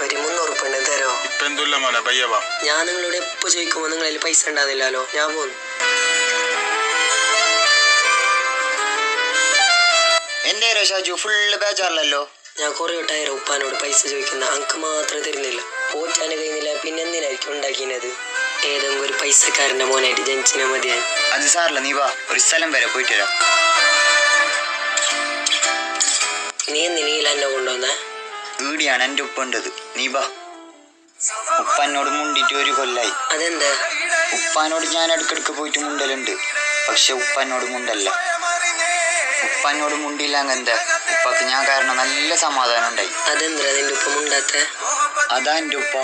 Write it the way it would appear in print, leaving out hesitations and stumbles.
ഒരു 300 ഉറുപ്പിക തരോ? ഇപ്പൊ എന്തുല്ല മോനെ പയ്യവാ. ഞാൻ നിങ്ങളോട് എപ്പോ ചോദിക്കുമ്പോ നിങ്ങളിൽ പൈസ ഉണ്ടാകുന്നില്ലല്ലോ. ഞാൻ പോന്നു. എന്തേരോ ഷാജു ഫുള്ള് ബേജാറിലല്ലോ. ഞാൻ കുറെ വട്ടായിരം ഉപ്പാനോട് പൈസ ചോദിക്കുന്ന അങ്ക് മാത്രം തരുന്നില്ല. പോറ്റാന് കഴിയുന്നില്ല, പിന്നെ എന്തിനായിരിക്കും ഉണ്ടാക്കിയത്? ഏതെങ്കിലും ഒരു പൈസക്കാരന്റെ മോനായിട്ട് ജനിച്ചിനാ മതിയായി. അത് സാറില്ല, നീ വാ, ഒരു സ്ഥലം വരെ പോയിട്ട് വരാം. നീ എന്തിനീല എന്നെ കൊണ്ടുവന്നേ? ഈടിയാണ് എന്റെ ഉപ്പ ഉണ്ടത്, നീ വാ. ഉപ്പ എന്നോട് മുണ്ടിട്ട് ഒരു കൊല്ലായി. അതെന്താ? ഉപ്പാനോട് ഞാൻ ഇടയ്ക്കിടയ്ക്ക് പോയിട്ട് മുണ്ടലുണ്ട്, പക്ഷെ ഉപ്പ എന്നോട് മുണ്ടല്ല. ഉപ്പ എന്നോട് മുണ്ടില്ല അങ്ങനത്തെ ഉപ്പക്ക് ഞാൻ കാരണം നല്ല സമാധാനം ഉണ്ടായി. അതെന്താ നിന്റെ ഉപ്പ മുണ്ടാത്ത? അതാ എന്റെ ഉപ്പ.